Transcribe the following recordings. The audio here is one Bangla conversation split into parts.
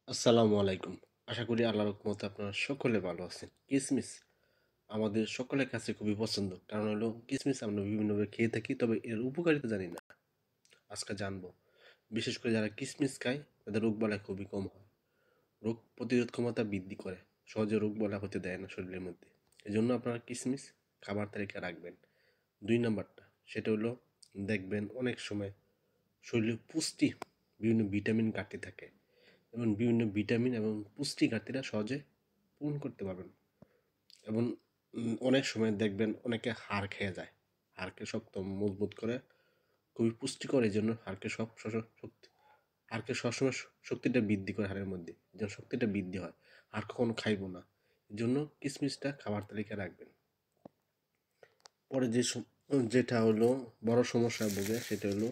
আসসালামু আলাইকুম। আশা করি আল্লাহর রহমতে আপনারা সকলে ভালো আছেন। কিসমিস আমাদের সকলের কাছে খুবই পছন্দ। কারণ হলো কিসমিস আমরা বিভিন্নভাবে খেয়ে থাকি, তবে এর উপকারিতা জানি না। আজকে জানবো। বিশেষ করে যারা কিসমিস খায় তাদের রোগবালাই খুবই কম হয়। রোগ প্রতিরোধ ক্ষমতা বৃদ্ধি করে। সহজে রোগবালাই হতে দেয় না শরীরের মধ্যে। এজন্য আপনারা কিসমিস খাবার তালিকায় রাখবেন। ২ নাম্বারটা সেটা হলো, দেখবেন অনেক সময় শরীরে পুষ্টি বিভিন্ন ভিটামিন ঘাটতি থাকে, এবং বিভিন্ন ভিটামিন এবং পুষ্টি ঘাটতিটা সহজে পূরণ করতে পারবেন। এবং অনেক সময় দেখবেন অনেকে হাড় খেয়ে যায়, হাড়কে শক্ত মজবুত করে, খুবই পুষ্টিকর। এই জন্য হাড়কে সবসময় শক্তিটা বৃদ্ধি করে, হাড়ের মধ্যে যেন শক্তিটা বৃদ্ধি হয়। হাড় কখনো খাইবো না, এই জন্য কিসমিসটা খাবার তালিকায় রাখবেন। পরে যেটা হলো বড় সমস্যা ভোগে, সেটা হলো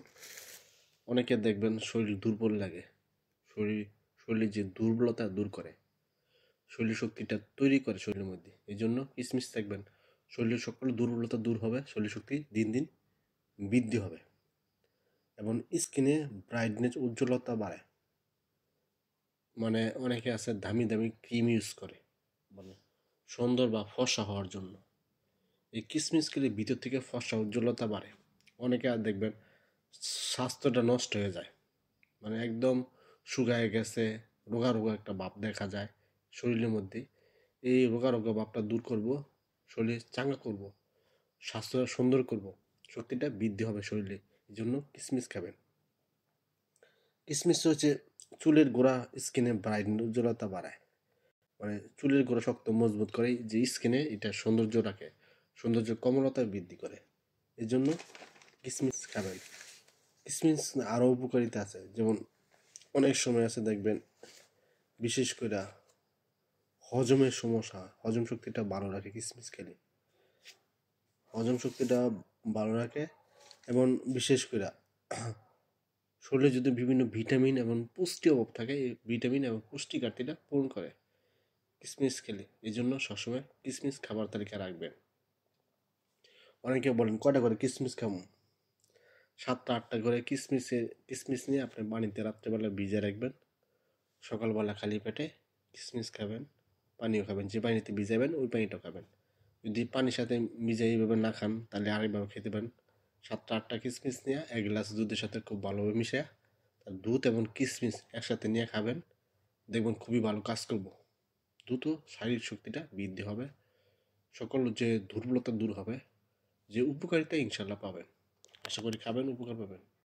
অনেকে দেখবেন শরীর দুর্বল লাগে। শরীর শরীরে যে দুর্বলতা দূর করে, শরীর শক্তিটা তৈরি করে শরীরের মধ্যে। এই জন্য কিসমিস থাকবেন, শরীরের সকল দুর্বলতা দূর হবে, শরীর শক্তি দিন দিন বৃদ্ধি হবে। এবং স্কিনে ব্রাইটনেস, উজ্জ্বলতা বাড়ে। মানে অনেকে আছে দামি দামি ক্রিম ইউজ করে, মানে সুন্দর বা ফর্সা হওয়ার জন্য। এই কিসমিস খেলে ভিতর থেকে ফর্সা উজ্জ্বলতা বাড়ে। অনেকে আর দেখবেন স্বাস্থ্যটা নষ্ট হয়ে যায়, মানে একদম শুকায় গেছে, রোগা রোগা একটা ভাব দেখা যায় শরীরের মধ্যে। এই রোগা রোগা ভাবটা দূর করব, শরীর চাঙ্গা করব, স্বাস্থ্যটা সুন্দর করব, শক্তিটা বৃদ্ধি হবে শরীরে। এই জন্য কিসমিস খাবেন। কিসমিস হচ্ছে চুলের গোড়া, স্কিনে ব্রাইট উজ্জ্বলতা বাড়ায়। মানে চুলের গোড়া শক্ত মজবুত করে, যে স্কিনে এটা সৌন্দর্য রাখে, সৌন্দর্য কমলতা বৃদ্ধি করে। এই জন্য কিসমিস খাবেন। কিসমিস আরও উপকারিতা আছে, যেমন অনেক সময় আছে দেখবেন, বিশেষ করে হজমের সমস্যা, হজম শক্তিটা ভালো রাখে কিসমিস খেলে, হজম শক্তিটা ভালো রাখে। এবং বিশেষ করে শরীরে যদি বিভিন্ন ভিটামিন এবং পুষ্টি অভাব থাকে, এই ভিটামিন এবং পুষ্টি ঘাটতিটা পূরণ করে কিসমিস খেলে। এই জন্য সবসময় কিসমিস খাবার তালিকা রাখবেন। অনেকে বলেন কয়টা করে কিসমিস খাবো? 7টা 8টা করে কিসমিস নিয়ে আপনি পানিতে রাত্রেবেলা ভিজে রাখবেন। সকালবেলা খালি পেটে কিসমিস খাবেন, পানিও খাবেন। যে পানিতে ভিজাবেন ওই পানিটাও খাবেন। যদি পানির সাথে মিশিয়ে এইভাবে না খান, তাহলে আরেকভাবে খেতে পারেন। 7টা 8টা কিসমিস নিয়ে 1 গ্লাস দুধের সাথে খুব ভালোভাবে মিশিয়ে, দুধ এবং কিসমিস একসাথে নিয়ে খাবেন। দেখবেন খুবই ভালো কাজ করব। দ্রুত শারীরিক শক্তিটা বৃদ্ধি হবে, সকল যে দুর্বলতা দূর হবে, যে উপকারিতা ইনশাল্লাহ পাবেন। আশা করি খাবেন, উপকার পাবেন।